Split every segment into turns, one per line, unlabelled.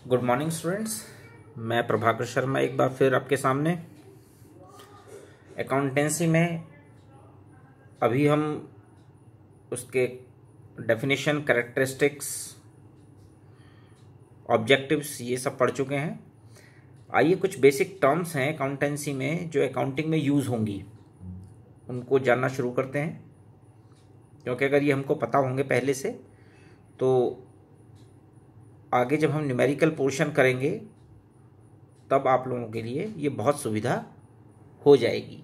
Good morning students. मैं प्रभाकर शर्मा एक बार फिर आपके सामने। अकाउंटेंसी में अभी हम उसके डेफिनेशन, कैरेक्टरिस्टिक्स, ऑब्जेक्टिव्स ये सब पढ़ चुके हैं। आइए कुछ बेसिक टर्म्स हैं अकाउंटेंसी में जो अकाउंटिंग में यूज़ होंगी, उनको जानना शुरू करते हैं। क्योंकि अगर ये हमको पता होंगे पहले से तो आगे जब हम न्यूमेरिकल पोर्शन करेंगे तब आप लोगों के लिए ये बहुत सुविधा हो जाएगी।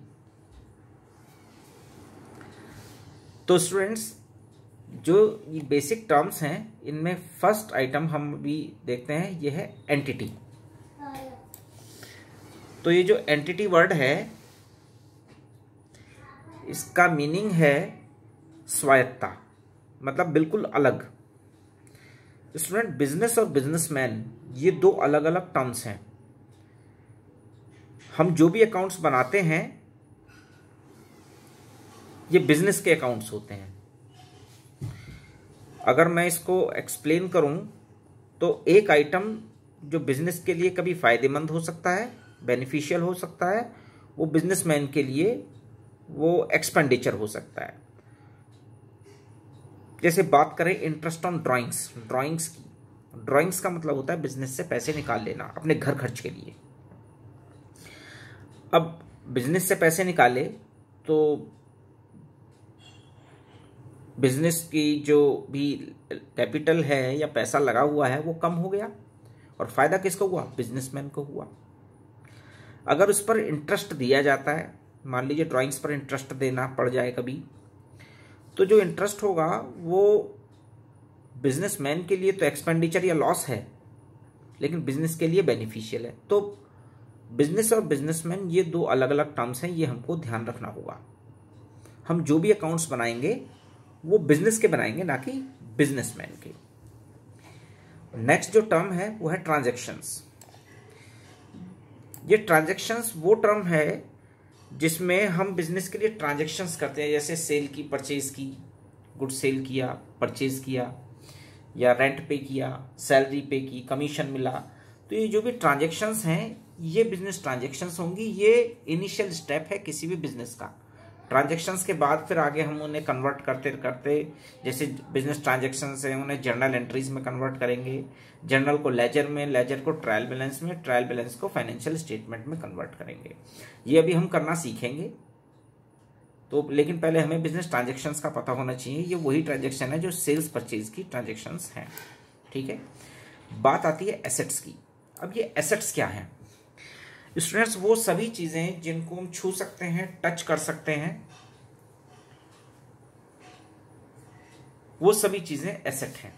तो स्टूडेंट्स, जो ये बेसिक टर्म्स हैं इनमें फर्स्ट आइटम हम भी देखते हैं, ये है एंटिटी। तो ये जो एंटिटी वर्ड है इसका मीनिंग है स्वायत्ता, मतलब बिल्कुल अलग। स्टूडेंट, बिजनेस और बिजनेसमैन ये दो अलग अलग टर्म्स हैं। हम जो भी अकाउंट्स बनाते हैं ये बिजनेस के अकाउंट्स होते हैं। अगर मैं इसको एक्सप्लेन करूं तो एक आइटम जो बिजनेस के लिए कभी फायदेमंद हो सकता है, बेनिफिशियल हो सकता है, वो बिजनेसमैन के लिए वो एक्सपेंडिचर हो सकता है। जैसे बात करें इंटरेस्ट ऑन ड्राइंग्स की। ड्राइंग्स का मतलब होता है बिजनेस से पैसे निकाल लेना अपने घर खर्च के लिए। अब बिजनेस से पैसे निकाले तो बिजनेस की जो भी कैपिटल है या पैसा लगा हुआ है वो कम हो गया, और फायदा किसको हुआ? बिजनेसमैन को हुआ। अगर उस पर इंटरेस्ट दिया जाता है, मान लीजिए ड्राइंग्स पर इंटरेस्ट देना पड़ जाए कभी, तो जो इंटरेस्ट होगा वो बिजनेसमैन के लिए तो एक्सपेंडिचर या लॉस है, लेकिन बिजनेस के लिए बेनिफिशियल है। तो बिजनेस और बिजनेसमैन ये दो अलग अलग टर्म्स हैं, ये हमको ध्यान रखना होगा। हम जो भी अकाउंट्स बनाएंगे वो बिजनेस के बनाएंगे, ना कि बिजनेसमैन के। नेक्स्ट जो टर्म है वो है ट्रांजैक्शंस। ये ट्रांजैक्शंस वो टर्म है जिसमें हम बिजनेस के लिए ट्रांजैक्शंस करते हैं, जैसे सेल की, परचेज की, गुड सेल किया, परचेज किया, या रेंट पे किया, सैलरी पे की, कमीशन मिला। तो ये जो भी ट्रांजैक्शंस हैं ये बिजनेस ट्रांजैक्शंस होंगी। ये इनिशियल स्टेप है किसी भी बिजनेस का। ट्रांजैक्शंस के बाद फिर आगे हम उन्हें कन्वर्ट करते करते, जैसे बिजनेस ट्रांजैक्शंस हैं उन्हें जर्नल एंट्रीज में कन्वर्ट करेंगे, जर्नल को लेजर में, लेजर को ट्रायल बैलेंस में, ट्रायल बैलेंस को फाइनेंशियल स्टेटमेंट में कन्वर्ट करेंगे। ये अभी हम करना सीखेंगे। तो लेकिन पहले हमें बिजनेस ट्रांजैक्शंस का पता होना चाहिए। ये वही ट्रांजैक्शन है जो सेल्स परचेज की ट्रांजैक्शंस हैं। ठीक है, बात आती है एसेट्स की। अब ये एसेट्स क्या हैं स्टूडेंट्स? वो सभी चीजें जिनको हम छू सकते हैं, टच कर सकते हैं, वो सभी चीजें एसेट हैं,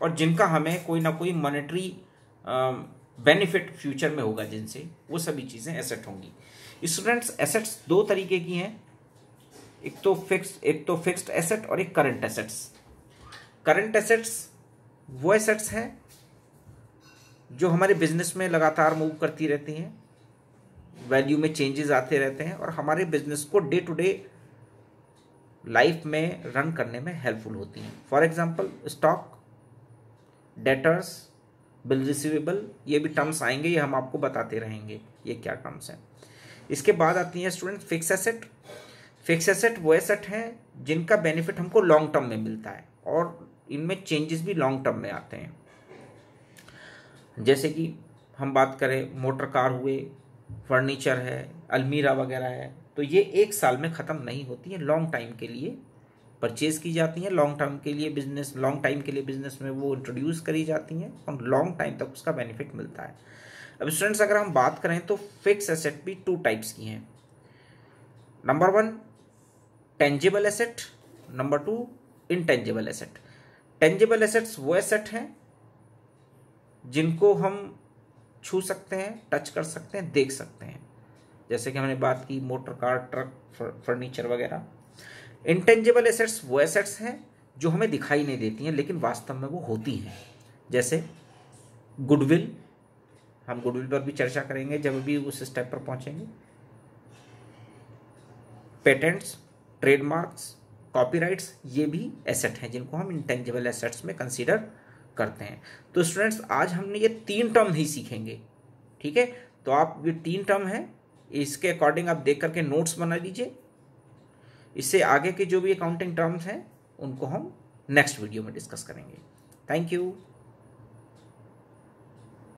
और जिनका हमें कोई ना कोई मॉनेटरी बेनिफिट फ्यूचर में होगा जिनसे, वो सभी चीजें एसेट होंगी। स्टूडेंट्स, एसेट्स दो तरीके की हैं, एक तो फिक्स्ड एसेट और एक करंट एसेट्स। करंट एसेट्स वो एसेट्स हैं जो हमारे बिजनेस में लगातार मूव करती रहती हैं, वैल्यू में चेंजेस आते रहते हैं, और हमारे बिजनेस को डे टू डे लाइफ में रन करने में हेल्पफुल होती हैं। For example stock, debtors, bill receivable, ये भी टर्म्स आएंगे, ये हम आपको बताते रहेंगे ये क्या टर्म्स हैं। इसके बाद आती है student fix asset. Fix asset वो एसेट हैं जिनका बेनिफिट हमको लॉन्ग टर्म में मिलता है, और इनमें चेंजेस भी लॉन्ग टर्म में आते हैं। जैसे कि हम बात करें मोटर कार हुए, फर्नीचर है, अलमीरा वगैरह है, तो ये एक साल में ख़त्म नहीं होती है, लॉन्ग टाइम के लिए परचेज की जाती हैं, लॉन्ग टाइम के लिए बिजनेस में वो इंट्रोड्यूस करी जाती हैं, और लॉन्ग टाइम तक उसका बेनिफिट मिलता है। अब स्टूडेंट्स, अगर हम बात करें तो फिक्स एसेट भी टू टाइप्स की हैं। Number 1 tangible asset, number 2 intangible asset. Tangible assets वो एसेट हैं जिनको हम छू सकते हैं, टच कर सकते हैं, देख सकते हैं, जैसे कि हमने बात की मोटर कार, ट्रक, फर्नीचर वगैरह। इंटेंजिबल एसेट्स वो एसेट्स हैं जो हमें दिखाई नहीं देती हैं लेकिन वास्तव में वो होती हैं, जैसे गुडविल। हम गुडविल पर भी चर्चा करेंगे जब भी उस स्टेप पर पहुंचेंगे। पेटेंट्स, ट्रेडमार्क्स, कॉपीराइट्स, ये भी एसेट हैं जिनको हम इंटेंजिबल एसेट्स में कंसीडर करते हैं। तो स्टूडेंट्स आज हमने ये 3 टर्म ही सीखेंगे, ठीक है। तो आप ये 3 टर्म है, इसके अकॉर्डिंग आप देख करके नोट्स बना लीजिए। इससे आगे के जो भी अकाउंटिंग टर्म्स हैं उनको हम नेक्स्ट वीडियो में डिस्कस करेंगे। Thank you.